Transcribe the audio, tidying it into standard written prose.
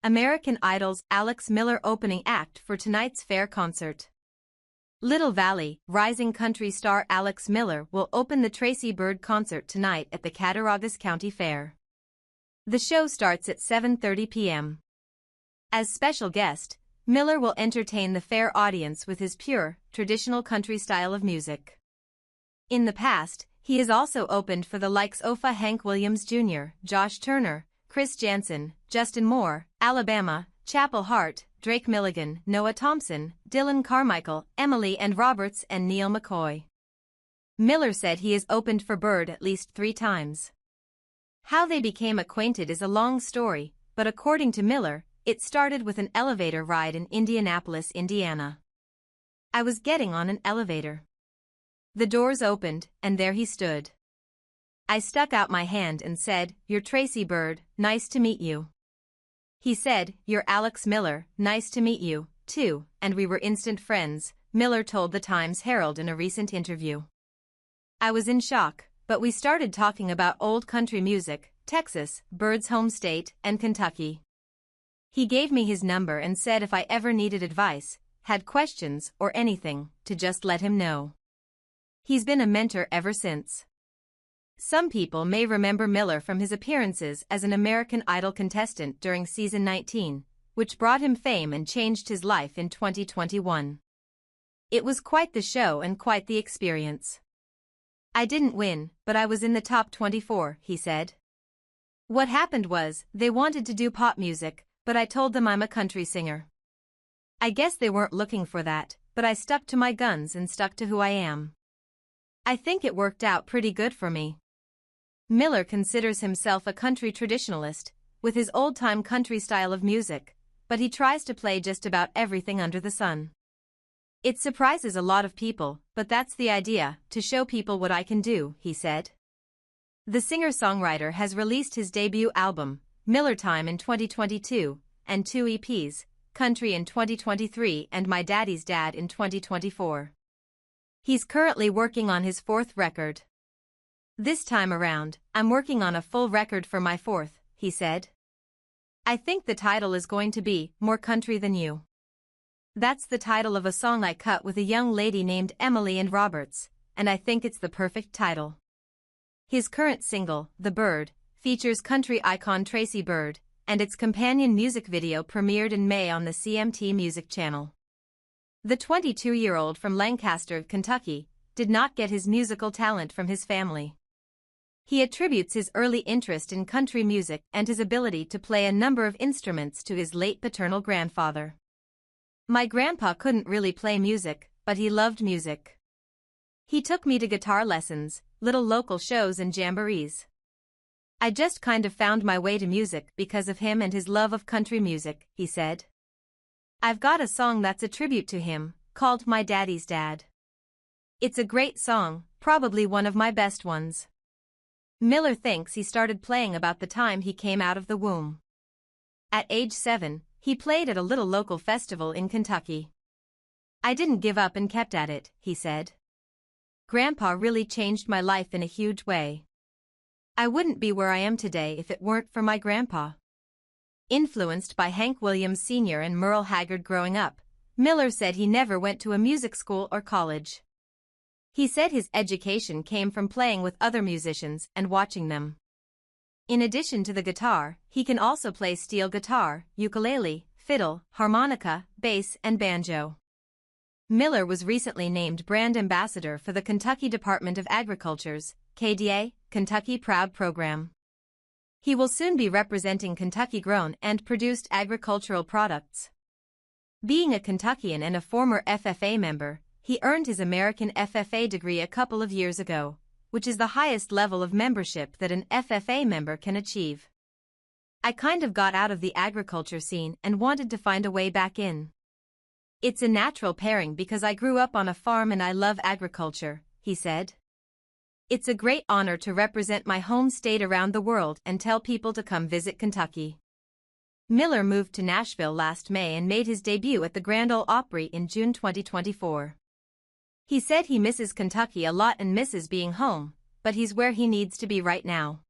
American Idol's Alex Miller opening act for tonight's fair concert. Little Valley rising country star Alex Miller will open the Tracy Byrd concert tonight at the Cattaraugus County Fair. The show starts at 7:30 p.m. As special guest, Miller will entertain the fair audience with his pure, traditional country style of music. In the past, he has also opened for the likes of Hank Williams Jr., Josh Turner, Chris Janson, Justin Moore, Alabama, Chapel Hart, Drake Milligan, Noah Thompson, Dylan Carmichael, Emily and Roberts and Neil McCoy. Miller said he has opened for Byrd at least 3 times. How they became acquainted is a long story, but according to Miller, it started with an elevator ride in Indianapolis, Indiana. "I was getting on an elevator. The doors opened, and there he stood. I stuck out my hand and said, 'You're Tracy Byrd, nice to meet you.' He said, 'You're Alex Miller, nice to meet you, too,' and we were instant friends," Miller told the Times-Herald in a recent interview. "I was in shock, but we started talking about old country music, Texas, Byrd's home state, and Kentucky. He gave me his number and said if I ever needed advice, had questions or anything, to just let him know. He's been a mentor ever since." Some people may remember Miller from his appearances as an American Idol contestant during season 19, which brought him fame and changed his life in 2021. "It was quite the show and quite the experience. I didn't win, but I was in the top 24, he said. "What happened was, they wanted to do pop music, but I told them I'm a country singer. I guess they weren't looking for that, but I stuck to my guns and stuck to who I am. I think it worked out pretty good for me." Miller considers himself a country traditionalist, with his old-time country style of music, but he tries to play just about everything under the sun. "It surprises a lot of people, but that's the idea, to show people what I can do," he said. The singer-songwriter has released his debut album, Miller Time, in 2022, and 2 EPs, Country in 2023 and My Daddy's Dad in 2024. He's currently working on his 4th record. "This time around, I'm working on a full record for my 4th, he said. "I think the title is going to be More Country Than You. That's the title of a song I cut with a young lady named Emily and Roberts, and I think it's the perfect title." His current single, The Bird, features country icon Tracy Byrd, and its companion music video premiered in May on the CMT Music Channel. The 22-year-old from Lancaster, Kentucky, did not get his musical talent from his family. He attributes his early interest in country music and his ability to play a number of instruments to his late paternal grandfather. "My grandpa couldn't really play music, but he loved music. He took me to guitar lessons, little local shows and jamborees. I just kind of found my way to music because of him and his love of country music," he said. "I've got a song that's a tribute to him, called My Daddy's Dad. It's a great song, probably one of my best ones." Miller thinks he started playing about the time he came out of the womb. At age 7, he played at a little local festival in Kentucky. "I didn't give up and kept at it," he said. "Grandpa really changed my life in a huge way. I wouldn't be where I am today if it weren't for my grandpa." Influenced by Hank Williams Sr. and Merle Haggard growing up, Miller said he never went to a music school or college. He said his education came from playing with other musicians and watching them. In addition to the guitar, he can also play steel guitar, ukulele, fiddle, harmonica, bass, and banjo. Miller was recently named brand ambassador for the Kentucky Department of Agriculture's KDA, Kentucky Proud program. He will soon be representing Kentucky-grown and produced agricultural products. Being a Kentuckian and a former FFA member, he earned his American FFA degree a couple of years ago, which is the highest level of membership that an FFA member can achieve. "I kind of got out of the agriculture scene and wanted to find a way back in. It's a natural pairing because I grew up on a farm and I love agriculture," he said. "It's a great honor to represent my home state around the world and tell people to come visit Kentucky." Miller moved to Nashville last May and made his debut at the Grand Ole Opry in June 2024. He said he misses Kentucky a lot and misses being home, but he's where he needs to be right now.